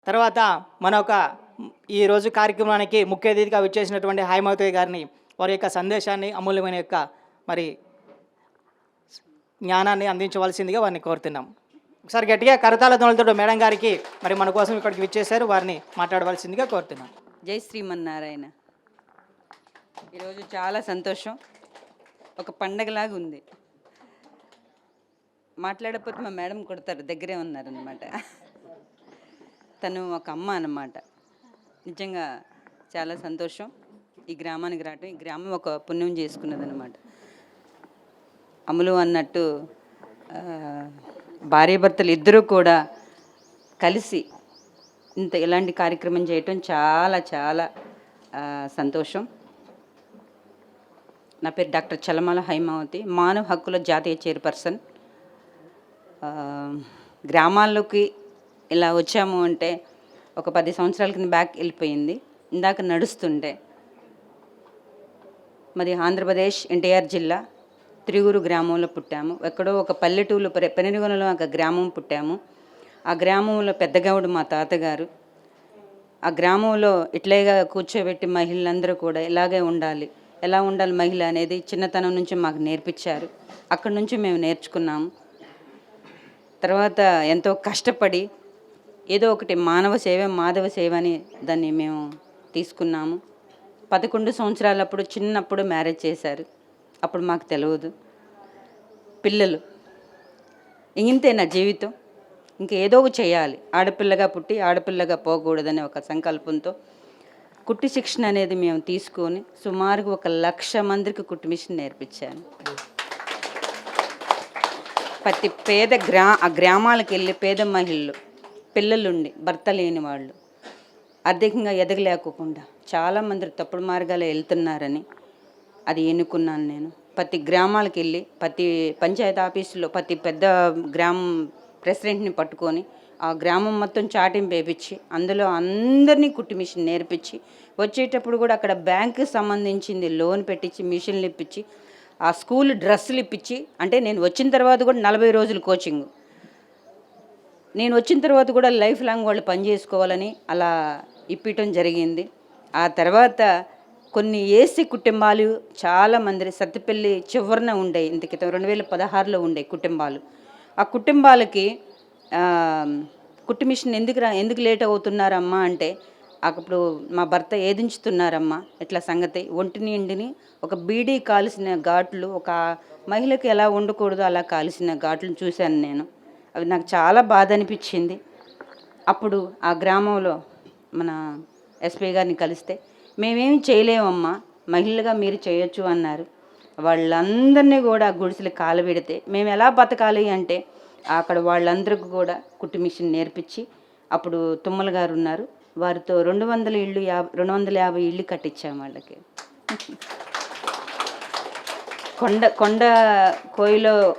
తర్వాత మన ఒక ఈరోజు కార్యక్రమానికి ముఖ్య అతిథిగా విచ్చేసినటువంటి హైమావతి గారిని వారి యొక్క సందేశాన్ని అమూల్యమైన యొక్క మరి జ్ఞానాన్ని అందించవలసిందిగా వారిని కోరుతున్నాం. ఒకసారి గట్టిగా కరతాళ ధ్వనులతో మేడం గారికి మరి మన కోసం ఇక్కడికి విచ్చేశారు, వారిని మాట్లాడవలసిందిగా కోరుతున్నాం. జై శ్రీమన్నారాయణ. ఈరోజు చాలా సంతోషం, ఒక పండగలాగా ఉంది. మాట్లాడకపోతే మా మేడం కొడతారు, దగ్గరే ఉన్నారనమాట. తను ఒక అమ్మ అన్నమాట. నిజంగా చాలా సంతోషం ఈ గ్రామానికి రావటం. ఈ గ్రామం ఒక పుణ్యం చేసుకున్నదనమాట. అమలు అన్నట్టు భార్యాభర్తలు ఇద్దరూ కూడా కలిసి ఇలాంటి కార్యక్రమం చేయటం చాలా చాలా సంతోషం. నా పేరు డాక్టర్ చలమల హైమావతి, మానవ హక్కుల జాతీయ చైర్పర్సన్. గ్రామాల్లోకి ఇలా వచ్చాము అంటే ఒక 10 సంవత్సరాల కింద బ్యాక్ వెళ్ళిపోయింది. ఇందాక నడుస్తుంటే మాది ఆంధ్రప్రదేశ్ ఎన్టీఆర్ జిల్లా త్రిగూరు గ్రామంలో పుట్టాము. ఎక్కడో ఒక పల్లెటూరులో పెనుగొనలో ఒక గ్రామం పుట్టాము. ఆ గ్రామంలో పెద్దగౌడు మా తాతగారు. ఆ గ్రామంలో ఇట్లాగా కూర్చోబెట్టి మహిళలందరూ కూడా ఇలాగే ఉండాలి, ఎలా ఉండాలి మహిళ అనేది చిన్నతనం నుంచి మాకు నేర్పించారు. అక్కడి నుంచి మేము నేర్చుకున్నాము. తర్వాత ఎంతో కష్టపడి ఏదో ఒకటి మానవ సేవ మాధవ సేవ అని దాన్ని మేము తీసుకున్నాము. 11 సంవత్సరాలప్పుడు చిన్నప్పుడు మ్యారేజ్ చేశారు. అప్పుడు మాకు తెలియదు. పిల్లలు ఇంతే నా జీవితం, ఇంకా ఏదో ఒకటి చేయాలి, ఆడపిల్లగా పుట్టి ఆడపిల్లగా పోకూడదనే ఒక సంకల్పంతో కుట్టి శిక్షణ అనేది మేము తీసుకొని సుమారుగా 1,00,000 మందికి కుట్టు మిషన్ నేర్పించాను. ప్రతి గ్రామాలకు వెళ్ళి పేద మహిళలు పిల్లలుండి భర్త లేని వాళ్ళు ఆర్థికంగా ఎదగలేకోకుండా చాలామంది తప్పుడు మార్గాలు వెళ్తున్నారని అది ఎన్నుకున్నాను నేను. ప్రతి గ్రామాలకు వెళ్ళి ప్రతి పంచాయతీ ఆఫీసులో ప్రతి పెద్ద గ్రామం ప్రెసిడెంట్ని పట్టుకొని ఆ గ్రామం మొత్తం చాటింపు వేయించి అందులో అందరినీ కుట్టి మిషన్ నేర్పించి వచ్చేటప్పుడు కూడా అక్కడ బ్యాంకుకి సంబంధించింది లోన్ పెట్టించి మిషన్లు ఇప్పించి ఆ స్కూల్ డ్రెస్సులు ఇప్పించి, అంటే నేను వచ్చిన తర్వాత కూడా 40 రోజులు కోచింగ్, నేను వచ్చిన తర్వాత కూడా లైఫ్ లాంగ్ వాళ్ళు పని చేసుకోవాలని అలా ఇప్పటం జరిగింది. ఆ తర్వాత కొన్ని ఏసీ కుటుంబాలు చాలామంది సత్తిపల్లి చివరన ఉండే, ఇంత క్రితం 2016లో ఉండే కుటుంబాలు. ఆ కుటుంబాలకి కుట్టు మిషన్ ఎందుకు లేట్ అవుతున్నారమ్మా అంటే, అప్పుడు మా భర్త ఏదించుతున్నారమ్మా ఇట్లా సంగతి, ఒంటి నిండిని ఒక బీడీ కాల్సిన ఘాట్లు, ఒక మహిళకి ఎలా ఉండకూడదో అలా కాల్సిన ఘాట్లను చూశాను నేను. అవి నాకు చాలా బాధ అనిపించింది. అప్పుడు ఆ గ్రామంలో మన ఎస్పీ గారిని కలిస్తే, మేమేమి చేయలేమమ్మా, మహిళగా మీరు చేయొచ్చు అన్నారు. వాళ్ళందరినీ కూడా గుడిసెలు కాలబెడితే మేము ఎలా బతకాలి అంటే, అక్కడ వాళ్ళందరికీ కూడా కుట్టు మిషన్ నేర్పించి, అప్పుడు తుమ్మల గారు ఉన్నారు, వారితో 250 ఇళ్ళు కట్టించాము వాళ్ళకి.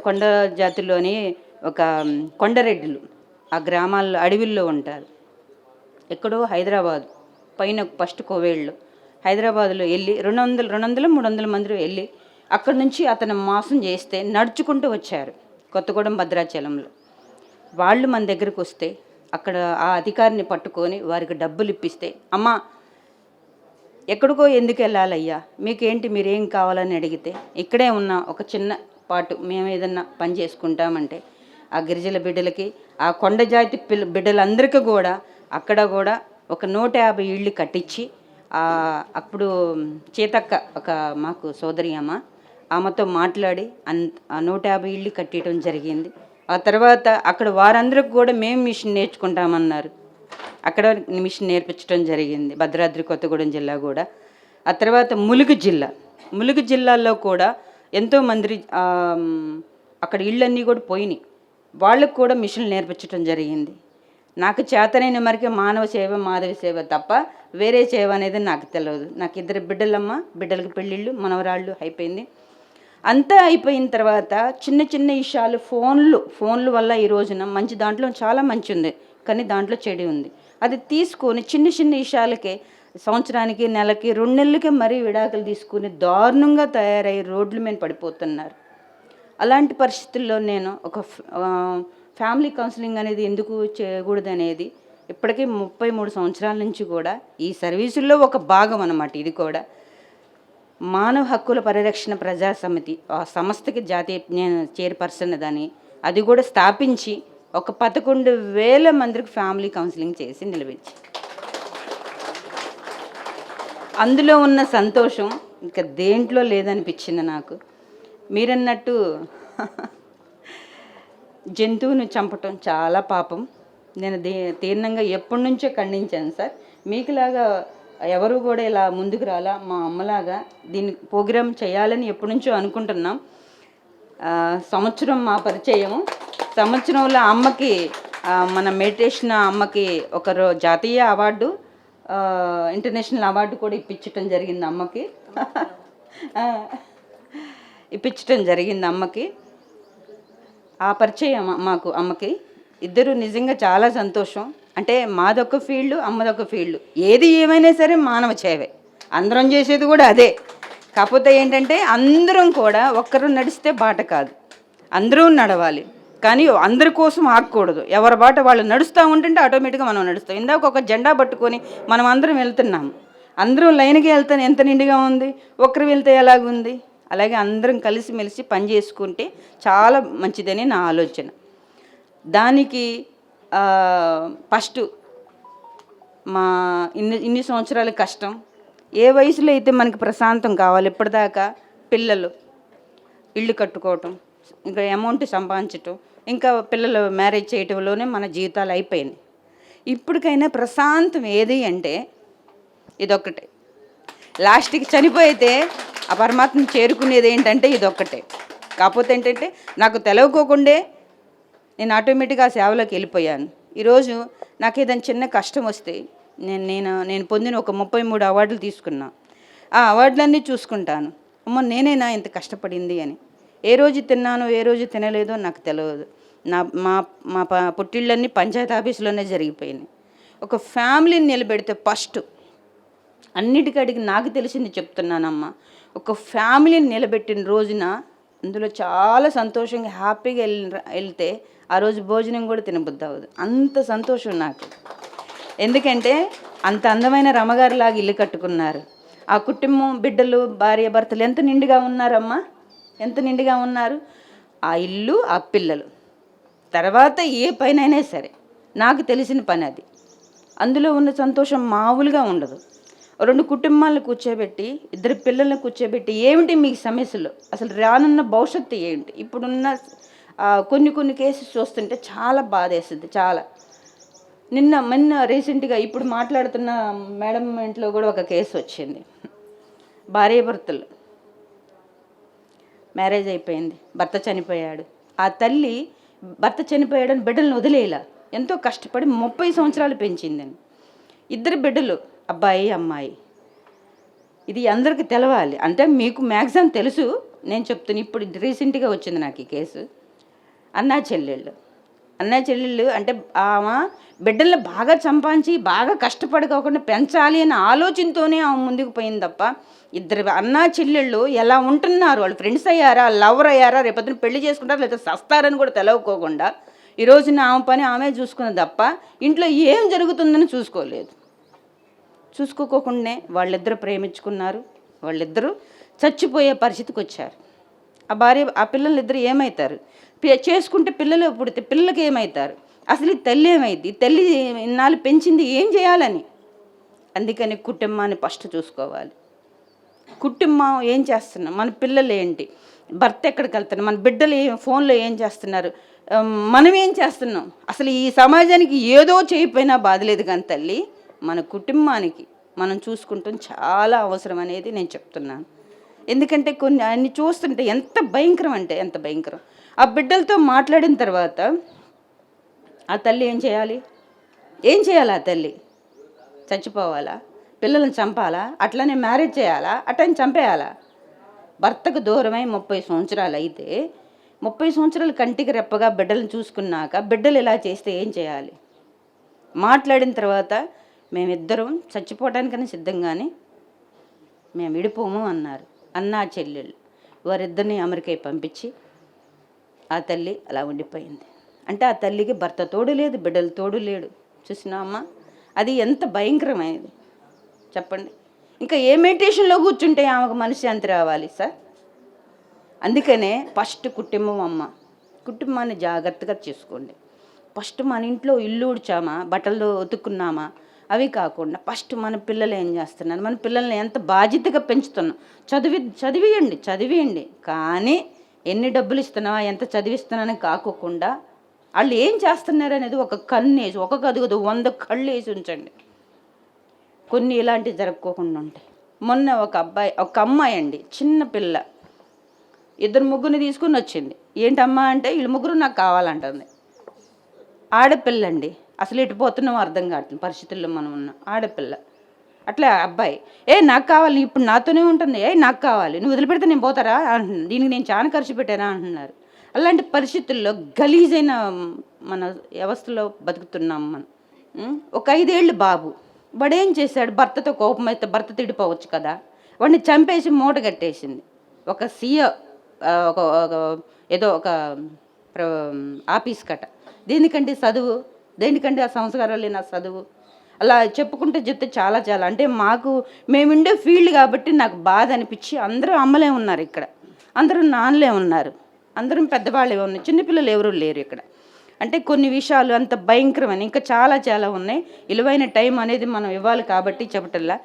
కొండ జాతిలోని ఒక కొండరెడ్డిలు ఆ గ్రామాల్లో అడవిల్లో ఉంటారు. ఎక్కడో హైదరాబాద్ పైన ఫస్ట్ కోవేళ్ళు హైదరాబాద్లో వెళ్ళి 200-300 మంది వెళ్ళి అక్కడి నుంచి అతను మోసం చేస్తే నడుచుకుంటూ వచ్చారు కొత్తగూడెం భద్రాచలంలో. వాళ్ళు మన దగ్గరకు వస్తే అక్కడ ఆ అధికారిని పట్టుకొని వారికి డబ్బులు ఇప్పిస్తే, అమ్మా ఎక్కడికో ఎందుకు వెళ్ళాలయ్యా, మీకేంటి, మీరేం కావాలని అడిగితే, ఇక్కడే ఉన్న ఒక చిన్న పాటు మేము ఏదన్నా పని చేసుకుంటామంటే ఆ గిరిజల బిడ్డలకి, ఆ కొండ జాతి బిడ్డలందరికీ కూడా అక్కడ కూడా ఒక 150 ఇళ్ళు కట్టించి, అప్పుడు చేతక్క ఒక మాకు సోదరి ఆమెతో మాట్లాడి ఆ 150 ఇళ్ళు కట్టడం జరిగింది. ఆ తర్వాత అక్కడ వారందరికి కూడా మేము మిషన్ నేర్చుకుంటామన్నారు. అక్కడ మిషన్ నేర్పించడం జరిగింది, భద్రాద్రి కొత్తగూడెం జిల్లా కూడా. ఆ తర్వాత ములుగు జిల్లాలో కూడా ఎంతోమంది అక్కడ ఇళ్ళన్నీ కూడా పోయినాయి, వాళ్ళకు కూడా మిషన్లు నేర్పించడం జరిగింది. నాకు చేతనైన మరికి మానవ సేవ మాధవ సేవ తప్ప వేరే సేవ అనేది నాకు తెలియదు. నాకు 2 బిడ్డలకి పెళ్ళిళ్ళు, మనవరాళ్ళు అయిపోయింది. అంతా అయిపోయిన తర్వాత చిన్న చిన్న విషయాలు ఫోన్లు వల్ల ఈ రోజున మంచి, దాంట్లో చాలా మంచి ఉంది కానీ దాంట్లో చెడు ఉంది. అది తీసుకొని చిన్న చిన్న విషయాలకే సంవత్సరానికి, నెలకి, 2 నెలలకే మరీ విడాకులు తీసుకుని దారుణంగా తయారై రోడ్ల మీద పడిపోతున్నారు. అలాంటి పరిస్థితుల్లో నేను ఒక ఫ్యామిలీ కౌన్సిలింగ్ అనేది ఎందుకు చేయకూడదు అనేది ఇప్పటికీ 33 సంవత్సరాల నుంచి కూడా ఈ సర్వీసుల్లో ఒక భాగం అన్నమాట. ఇది కూడా మానవ హక్కుల పరిరక్షణ ప్రజా సమితి ఆ సంస్థకి జాతీయ నేను చైర్పర్సన్ దాన్ని అది కూడా స్థాపించి ఒక 11,000 మందికి ఫ్యామిలీ కౌన్సిలింగ్ చేసి నిలబెట్టి అందులో ఉన్న సంతోషం ఇంకా దేంట్లో లేదనిపించింది నాకు. మీరన్నట్టు జంతువుని చంపటం చాలా పాపం. నేను తీవ్రంగా ఎప్పటి నుంచో ఖండించాను సార్. మీకులాగా ఎవరు కూడా ఇలా ముందుకు రాలా, మా అమ్మలాగా దీన్ని ప్రోగ్రామ్ చేయాలని ఎప్పటి నుంచో అనుకుంటున్నాం. సంవత్సరం మా పరిచయం. సంవత్సరంలో అమ్మకి మన మెడిటేషన్ అమ్మకి ఒక జాతీయ అవార్డు, ఇంటర్నేషనల్ అవార్డు కూడా ఇప్పించటం జరిగింది అమ్మకి. ఇప్పించటం జరిగింది అమ్మకి. ఆ పరిచయం మాకు అమ్మకి ఇద్దరు నిజంగా చాలా సంతోషం. అంటే మాదొక ఫీల్డ్, అమ్మదొక ఫీల్డ్. ఏది ఏమైనా సరే మానవ సేవే, అందరం చేసేది కూడా అదే. కాకపోతే ఏంటంటే అందరం కూడా ఒక్కరు నడిస్తే బాట కాదు, అందరూ నడవాలి. కానీ అందరి కోసం ఆగకూడదు. ఎవరి బాట వాళ్ళు నడుస్తూ ఉంటుంటే ఆటోమేటిక్గా మనం నడుస్తాం. ఇందాక ఒక జెండా పట్టుకొని మనం అందరం వెళ్తున్నాము. అందరం లైన్కి వెళ్తే ఎంత నిండుగా ఉంది, ఒక్కరు వెళ్తే ఎలాగుంది. అలాగే అందరం కలిసిమెలిసి పని చేసుకుంటే చాలా మంచిదని నా ఆలోచన. దానికి ఫస్ట్ మా ఇన్ని సంవత్సరాల కష్టం. ఏ వయసులో అయితే మనకి ప్రశాంతం కావాలి, ఇప్పటిదాకా పిల్లలు ఇల్లు కట్టుకోవటం, ఇంకా అమౌంట్ సంపాదించటం, ఇంకా పిల్లలు మ్యారేజ్ చేయటంలోనే మన జీవితాలు అయిపోయినాయి. ఇప్పటికైనా ప్రశాంతం ఏది అంటే ఇదొక్కటే. లాస్ట్కి చనిపోయితే ఆ పరమాత్మను చేరుకునేది ఏంటంటే ఇదొక్కటే. కాకపోతే ఏంటంటే నాకు తెలవకోకుండే నేను ఆటోమేటిక్గా ఆ సేవలోకి వెళ్ళిపోయాను. ఈరోజు నాకు ఏదైనా చిన్న కష్టం వస్తే నేను పొందిన ఒక 33 అవార్డులు తీసుకున్నా. ఆ అవార్డులన్నీ చూసుకుంటాను. అమ్మ నేనేనా ఇంత కష్టపడింది అని. ఏ రోజు తిన్నానో ఏ రోజు తినలేదో నాకు తెలియదు. మా పుట్టిళ్ళన్నీ పంచాయతీ ఆఫీసులోనే జరిగిపోయినాయి. ఒక ఫ్యామిలీని నిలబెడితే ఫస్ట్ అన్నిటికడికి నాకు తెలిసింది చెప్తున్నానమ్మా. ఒక ఫ్యామిలీని నిలబెట్టిన రోజున అందులో చాలా సంతోషంగా హ్యాపీగా వెళ్తే ఆ రోజు భోజనం కూడా తినబుద్ధి అవ్వదు. అంత సంతోషం నాకు. ఎందుకంటే అంత అందమైన రమగారిలాగా ఇల్లు కట్టుకున్నారు. ఆ కుటుంబం, బిడ్డలు, భార్య భర్తలు ఎంత నిండుగా ఉన్నారమ్మా, ఎంత నిండుగా ఉన్నారు. ఆ ఇల్లు, ఆ పిల్లలు, తర్వాత ఏ పైనైనా సరే నాకు తెలిసిన పని అది. అందులో ఉన్న సంతోషం మామూలుగా ఉండదు. 2 కుటుంబాలను కూర్చోబెట్టి, 2 పిల్లల్ని కూర్చోబెట్టి ఏమిటి మీకు సమస్యలు, అసలు రానున్న భవిష్యత్తు ఏంటి, ఇప్పుడున్న కొన్ని కేసెస్ చూస్తుంటే చాలా బాధేస్తుంది. చాలా మొన్న రీసెంట్గా ఇప్పుడు మాట్లాడుతున్న మేడం ఇంట్లో కూడా ఒక కేసు వచ్చింది. భార్యాభర్తలు మ్యారేజ్ అయిపోయింది, భర్త చనిపోయాడు. ఆ తల్లి భర్త చనిపోయాడని బిడ్డలను వదిలేలా ఎంతో కష్టపడి 30 సంవత్సరాలు పెంచిందని. 2 బిడ్డలు, అబ్బాయి అమ్మాయి. ఇది అందరికీ తెలవాలి. అంటే మీకు మ్యాక్సిమం తెలుసు, నేను చెప్తాను. ఇప్పుడు రీసెంట్గా వచ్చింది నాకు ఈ కేసు. అన్నా చెల్లెళ్ళు అంటే ఆమె బిడ్డల్ని బాగా సంపాదించి బాగా కష్టపడుకోకుండా పెంచాలి అనే ఆలోచనతోనే ఆమె ముందుకు పోయింది తప్ప 2 అన్నా చెల్లెళ్ళు ఎలా ఉంటున్నారు, వాళ్ళు ఫ్రెండ్స్ అయ్యారా, లవర్ అయ్యారా, రేపొద్దున పెళ్లి చేసుకుంటారా లేదా సస్తారని కూడా తెలవకోకుండా ఈ రోజున ఆమె పని ఆమె చూసుకున్నది తప్ప ఇంట్లో ఏం జరుగుతుందని చూసుకోకుండానే వాళ్ళిద్దరూ ప్రేమించుకున్నారు. వాళ్ళిద్దరూ చచ్చిపోయే పరిస్థితికి వచ్చారు. ఆ పిల్లలిద్దరూ ఏమవుతారు, చేసుకుంటే పిల్లలు పుడితే పిల్లలకి ఏమవుతారు, అసలు ఈ తల్లి ఏమైంది, తల్లి ఇన్నాళ్ళు పెంచింది ఏం చేయాలని. అందుకని కుటుంబాన్ని ఫస్ట్ చూసుకోవాలి. కుటుంబం ఏం చేస్తున్నాం, మన పిల్లలు ఏంటి, భర్త ఎక్కడికి వెళ్తున్నారు, మన బిడ్డలు ఫోన్లో ఏం చేస్తున్నారు, మనం ఏం చేస్తున్నాం, అసలు ఈ సమాజానికి ఏదో చేయకపోయినా బాధలేదు. కానీ తల్లి మన కుటుంబానికి మనం చూసుకుంటాం చాలా అవసరం అనేది నేను చెప్తున్నాను. ఎందుకంటే అన్ని చూస్తుంటే ఎంత భయంకరం అంటే ఎంత భయంకరం. ఆ బిడ్డలతో మాట్లాడిన తర్వాత ఆ తల్లి ఏం చేయాలి, ఆ తల్లి చచ్చిపోవాలా, పిల్లల్ని చంపాలా, అట్లనే మ్యారేజ్ చేయాలా, అట్లనే చంపేయాలా. భర్తకు దూరమై 30 సంవత్సరాలు అయితే 30 సంవత్సరాలు కంటికి రెప్పగా బిడ్డలను చూసుకున్నాక బిడ్డలు ఇలా చేస్తే ఏం చేయాలి. మాట్లాడిన తర్వాత మేమిద్దరం చచ్చిపోవడానికన్నా సిద్ధంగానే మేము విడిపోము అన్నారు అన్నా చెల్లెళ్ళు. వారిద్దరిని అమెరికా పంపించి ఆ తల్లి అలా ఉండిపోయింది. అంటే ఆ తల్లికి భర్త తోడు లేదు, బిడ్డలు తోడు లేడు, చూసినా అమ్మ, అది ఎంత భయంకరమైనది చెప్పండి. ఇంకా ఏ మెడిటేషన్లో కూర్చుంటే ఆమెకు మనశ్శాంతి రావాలి సార్? అందుకనే ఫస్ట్ కుటుంబం అమ్మ, కుటుంబాన్ని జాగ్రత్తగా చేసుకోండి. ఫస్ట్ మన ఇంట్లో ఇల్లు ఊడ్చామా, బట్టలు ఉతుక్కున్నామా, అవి కాకుండా ఫస్ట్ మన పిల్లలు ఏం చేస్తున్నారు, మన పిల్లల్ని ఎంత బాధ్యతగా పెంచుతున్నాం. చదివియండి, కానీ ఎన్ని డబ్బులు ఇస్తున్నావా, ఎంత చదివిస్తున్నానని కాకోకుండా వాళ్ళు ఏం చేస్తున్నారు అనేది ఒక కన్ను వేసి, ఒక కదుగదు 100 కళ్ళు వేసి ఉంచండి. కొన్ని ఇలాంటివి జరగకోకుండా ఉంటాయి. మొన్న ఒక అమ్మాయి అండి, చిన్న పిల్ల 2 ముగ్గురిని తీసుకుని వచ్చింది. ఏంటమ్మా అంటే వీళ్ళు ముగ్గురు నాకు కావాలంటుంది. ఆడపిల్లండి, అసలు ఎటుపోతున్నామో అర్థం కావట్లేదు పరిస్థితుల్లో మనం ఉన్నాం. ఆడపిల్ల అట్లా అబ్బాయి, నాకు కావాలి, ఇప్పుడు నాతోనే ఉంటుంది, నాకు కావాలి, నువ్వు వదిలిపెడితే నేను పోతారా అంటున్నాను. దీనికి నేను చాలా ఖర్చు పెట్టానా అంటున్నారు. అలాంటి పరిస్థితుల్లో గలీజైన మన వ్యవస్థలో బతుకుతున్నాం మనం. ఒక 5 ఏళ్ళు బాబు, వాడు ఏం చేశాడు, భర్తతో కోపం అయితే భర్త తిడిపోవచ్చు కదా, వాడిని చంపేసి మూట కట్టేసింది ఒక సీఏ, ఏదో ఒక ఆఫీస్ కట. దేనికంటే చదువు, దేనికంటే ఆ సంస్కారాలు నా చదువు. అలా చెప్తే చాలా అంటే మేముండే ఫీల్డ్ కాబట్టి నాకు బాధ అనిపించి, అందరూ అమ్మలే ఉన్నారు ఇక్కడ, అందరూ నాన్నలే ఉన్నారు, అందరం పెద్దవాళ్ళే ఉన్నాయి, చిన్నపిల్లలు ఎవరూ లేరు ఇక్కడ. అంటే కొన్ని విషయాలు అంత భయంకరమైన ఇంకా చాలా ఉన్నాయి. విలువైన టైం అనేది మనం ఇవ్వాలి కాబట్టి చెప్పటల్లా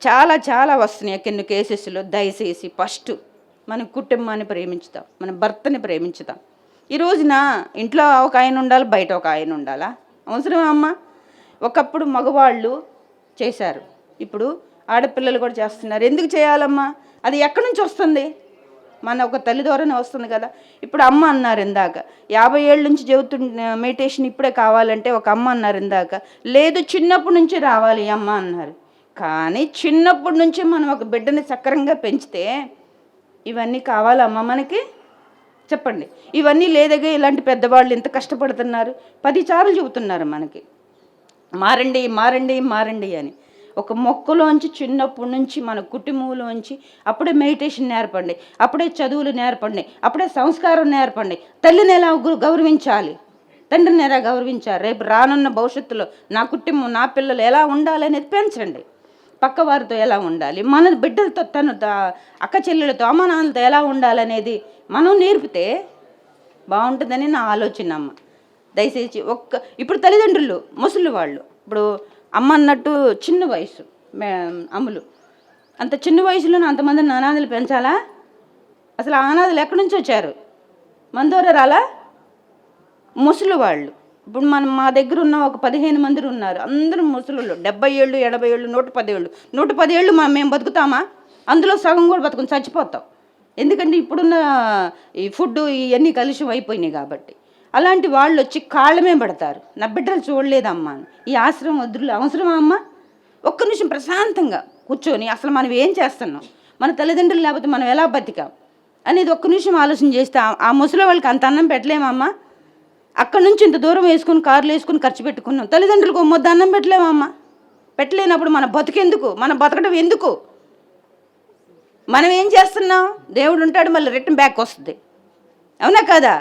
చాలా వస్తున్నాయి కొన్ని కేసెస్లో. దయచేసి ఫస్ట్ మన కుటుంబాన్ని ప్రేమించుతాం, మన భర్తని ప్రేమించుతాం. ఈ రోజున ఇంట్లో ఒక ఆయన ఉండాలి, బయట ఒక ఆయన ఉండాలా? అవసరమా అమ్మ? ఒకప్పుడు మగవాళ్ళు చేశారు, ఇప్పుడు ఆడపిల్లలు కూడా చేస్తున్నారు. ఎందుకు చేయాలమ్మా? అది ఎక్కడి నుంచి వస్తుంది? మన ఒక తల్లి ద్వారానే వస్తుంది కదా. ఇప్పుడు అమ్మ అన్నారు ఇందాక, 50 ఏళ్ళ నుంచి చెబుతున్న మెడిటేషన్ ఇప్పుడే కావాలంటే ఒక అమ్మ అన్నారు ఇందాక, లేదు చిన్నప్పటి నుంచి రావాలి అమ్మ అన్నారు. కానీ చిన్నప్పటి నుంచి మనం ఒక బిడ్డని సక్రంగా పెంచితే ఇవన్నీ కావాలమ్మా మనకి? చెప్పండి. ఇవన్నీ లేదగా ఇలాంటి పెద్దవాళ్ళు ఎంత కష్టపడుతున్నారు, 10 సార్లు చెబుతున్నారు మనకి, మారండి అని. ఒక మొక్కలోంచి చిన్నప్పటి నుంచి మన కుటుంబంలోంచి అప్పుడే మెడిటేషన్ నేర్పండి, అప్పుడే చదువులు నేర్పండి, అప్పుడే సంస్కారం నేర్పండి. తల్లిని ఎలా గౌరవించాలి, తండ్రిని ఎలా గౌరవించాలి, రేపు రానున్న భవిష్యత్తులో నా కుటుంబం, నా పిల్లలు ఎలా ఉండాలి అనేది పెంచండి. పక్కవారితో ఎలా ఉండాలి, మన బిడ్డలతో, అక్క చెల్లెలతో, అమ్మ నాన్నలతో ఎలా ఉండాలనేది మనం నేర్పితే బాగుంటుందని నా ఆలోచన అమ్మ. దయచేసి ఇప్పుడు తల్లిదండ్రులు ముసలి వాళ్ళు, ఇప్పుడు అమ్మ అన్నట్టు చిన్న వయసు అమ్ములు, అంత చిన్న వయసులోనే అంతమందిని అనాథలు పెంచాలా? అసలు అనాథలు ఎక్కడి నుంచి వచ్చారు? మన ద్వారా రాలా? ముసలి వాళ్ళు ఇప్పుడు మా దగ్గర ఉన్న ఒక 15 మంది ఉన్నారు, అందరూ ముసలు, 70 ఏళ్ళు, 80 ఏళ్ళు, 110 ఏళ్ళు మేము బతుకుతామా? అందులో సగం కూడా బతుకుని చచ్చిపోతాం. ఎందుకంటే ఇప్పుడున్న ఈ ఫుడ్ ఇవన్నీ కలుషితం అయిపోయినాయి కాబట్టి. అలాంటి వాళ్ళు వచ్చి కాళ్ళమే పడతారు, నా బిడ్డలు చూడలేదమ్మా, ఈ ఆశ్రమం వద్దులు అవసరమా అమ్మ? ఒక్క నిమిషం ప్రశాంతంగా కూర్చొని అసలు మనం ఏం చేస్తున్నాం, మన తల్లిదండ్రులు లేకపోతే మనం ఎలా బతికాం అనేది ఒక్క నిమిషం ఆలోచన చేస్తే ఆ ముసలి వాళ్ళకి అంత అన్నం పెట్టలేమమ్మా? అక్కడి నుంచి ఇంత దూరం వేసుకుని కార్లు వేసుకుని ఖర్చు పెట్టుకున్నాం, తల్లిదండ్రులకు మొద్దు అన్నం పెట్టలేమమ్మా? పెట్టలేనప్పుడు మన బతుకెందుకు, మన బతకడం ఎందుకు? మనం ఏం చేస్తున్నాం? దేవుడు ఉంటాడు, మళ్ళీ రిటర్న్ బ్యాక్ వస్తుంది, అవునా కదా?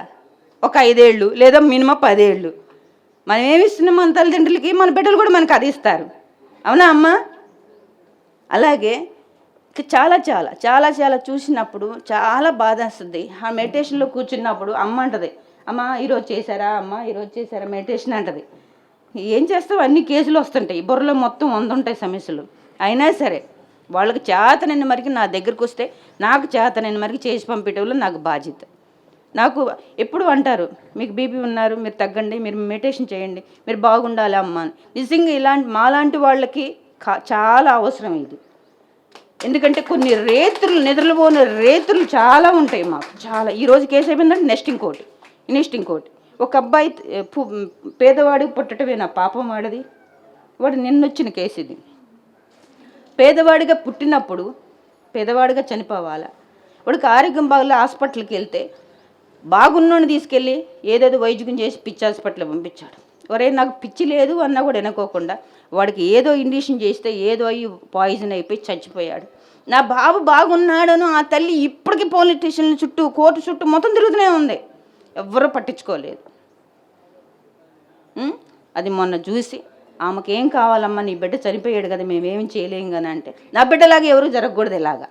ఒక 5 ఏళ్ళు లేదా మినిమం 10 ఏళ్ళు మనం ఏమిస్తున్నాం మన తల్లిదండ్రులకి, మన బిడ్డలు కూడా మనకు అది ఇస్తారు, అవునా అమ్మ? అలాగే చాలా చూసినప్పుడు చాలా బాధ వస్తుంది. ఆ మెడిటేషన్లో కూర్చున్నప్పుడు అమ్మ అంటది, అమ్మ ఈరోజు చేశారా, అమ్మ ఈరోజు చేశారా మెడిటేషన్ అంటది. ఏం చేస్తావు, అన్ని కేసులు వస్తుంటాయి, బుర్రలో మొత్తం 100 ఉంటాయి సమస్యలు. అయినా సరే వాళ్ళకి చేతనైన మరికి నా దగ్గరికి వస్తే నాకు చేతనైన మరికి చేసి పంపేటోళ్ళు నాకు బాధ్యత. నాకు ఎప్పుడు అంటారు, మీకు బీపీ ఉన్నారు, మీరు తగ్గండి, మీరు మెడిటేషన్ చేయండి, మీరు బాగుండాలి అమ్మ అని. నిజంగా మాలాంటి వాళ్ళకి చాలా అవసరం ఇది. ఎందుకంటే కొన్ని నిద్రపోని రేతులు చాలా ఉంటాయి మాకు, చాలా. ఈరోజు కేసు అయిపోయిందంటే నెక్స్ట్ ఇంకోటి. ఒక అబ్బాయి పేదవాడికి పుట్టటమే నా పాపం వాడిది, వాడు నిన్నొచ్చిన కేసు ఇది. పేదవాడిగా పుట్టినప్పుడు పేదవాడిగా చనిపోవాలా? వాడికి ఆరోగ్యం బాగా హాస్పిటల్కి వెళ్తే బాగున్నోని తీసుకెళ్ళి ఏదేదో వైద్యం చేసి పిచ్చి హాస్పిటల్ పంపించాడు. ఒరే నాకు పిచ్చి లేదు అన్నా కూడా వెనుకోకుండా వాడికి ఏదో ఇండిషన్ చేస్తే ఏదో అయ్యి పాయిజన్ అయిపోయి చచ్చిపోయాడు. నా బాబు బాగున్నాడను ఆ తల్లి ఇప్పటికీ పోలీస్ స్టేషన్ల చుట్టూ, కోర్టు చుట్టూ మొత్తం తిరుగుతూనే ఉంది, ఎవ్వరూ పట్టించుకోలేదు. అది మొన్న చూసి ఆమెకి ఏం కావాలమ్మా, నీ బిడ్డ చనిపోయాడు కదా, మేమేం చేయలేం కానీ అంటే, నా బిడ్డలాగా ఎవరు జరగకూడదు ఇలాగా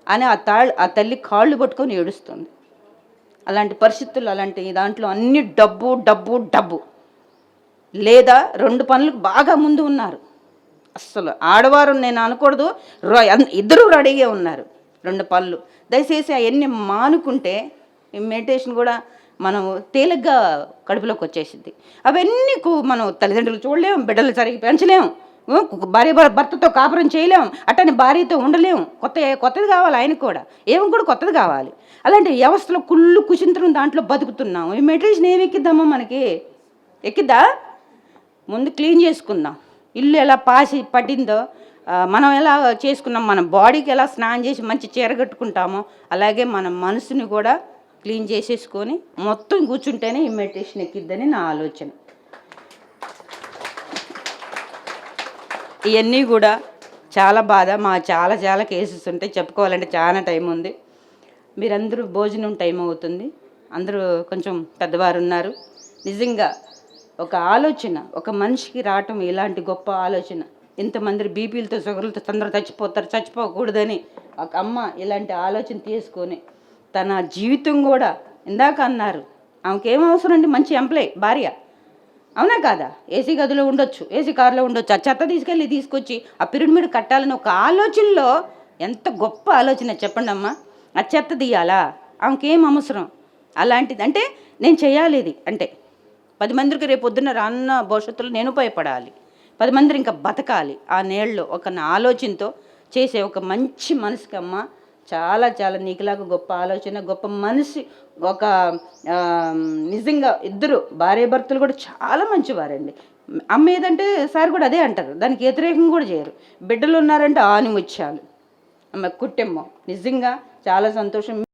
అని ఆ తల్లి కాళ్ళు పట్టుకొని ఏడుస్తుంది. అలాంటి పరిస్థితులు, అలాంటి దాంట్లో అన్ని డబ్బు డబ్బు డబ్బు, లేదా 2 పనులకు బాగా ముందు ఉన్నారు. అస్సలు ఆడవారు నేను అనకూడదు, ఇద్దరూ రెడీగా ఉన్నారు 2 పనులు. దయచేసి అవన్నీ మానుకుంటే ఈ మెడిటేషన్ కూడా మనం తేలిగ్గా కడుపులోకి వచ్చేసింది. అవన్నీ మనం తల్లిదండ్రులు చూడలేము, బిడ్డలు సరిగ్గా పెంచలేము, భార్య భర్తతో కాపురం చేయలేము, అట్టని భార్యతో ఉండలేము. కొత్తది కావాలి, ఆయనకు కూడా ఏమి కూడా కొత్తది కావాలి. అలాంటి వ్యవస్థలో కుళ్ళు కుచింతరం దాంట్లో బతుకుతున్నాము. ఈ మెడిటేషన్ ఏమి ఎక్కిద్దామా, మనకి ఎక్కిద్దా? ముందు క్లీన్ చేసుకుందాం. ఇల్లు ఎలా పట్టిందో, మనం ఎలా చేసుకున్నాం, మన బాడీకి ఎలా స్నానం చేసి మంచి చీర కట్టుకుంటామో అలాగే మన మనసుని కూడా క్లీన్ చేసేసుకొని మొత్తం కూర్చుంటేనే ఈ మెడిటేషన్ ఎక్కిద్దని నా ఆలోచన. ఇవన్నీ కూడా చాలా బాధ. చాలా చాలా కేసెస్ ఉంటాయి, చెప్పుకోవాలంటే చాలా టైం ఉంది. మీరందరూ భోజనం టైం అవుతుంది, అందరూ కొంచెం పెద్దవారు ఉన్నారు. నిజంగా ఒక ఆలోచన ఒక మనిషికి రావటం, ఇలాంటి గొప్ప ఆలోచన, ఇంతమంది బీపీలతో షుగర్లతో తొందర చచ్చిపోకూడదని ఒక అమ్మ ఇలాంటి ఆలోచన తీసుకొని తన జీవితం కూడా, ఇందాక అన్నారు ఆమెకి ఏం అవసరం అండి, మంచి ఎంప్లాయ్ భార్య, అవునా కాదా? ఏసీ గదిలో ఉండొచ్చు, ఏసీ కారులో ఉండొచ్చు, ఆ చెత్త తీసుకొచ్చి ఆ పిరమిడ్ కట్టాలని ఒక ఆలోచనలో, ఎంత గొప్ప ఆలోచన చెప్పండి అమ్మా. ఆ చెత్త తీయాలా, ఆమెకి ఏం అవసరం? అలాంటిది అంటే నేను చేయాలి ఇది అంటే 10 మందికి రేపు పొద్దున్న రానున్న భవిష్యత్తులో నేను ఉపయోగపడాలి, 10 మంది ఇంకా బతకాలి ఆ నేళ్ళలో ఒక ఆలోచనతో చేసే ఒక మంచి మనసుకి అమ్మ చాలా చాలా నీకులాగా గొప్ప ఆలోచన, గొప్ప మనిషి, ఒక నిజంగా ఇద్దరు భార్య భర్తలు కూడా చాలా మంచివారండి. అమ్మ ఏదంటే సార్ కూడా అదే అంటారు, దానికి వ్యతిరేకం కూడా చేయరు. బిడ్డలు ఉన్నారంటే ఆని ముత్యాలు, అమ్మ కుట్టెమ్మ. నిజంగా చాలా సంతోషం.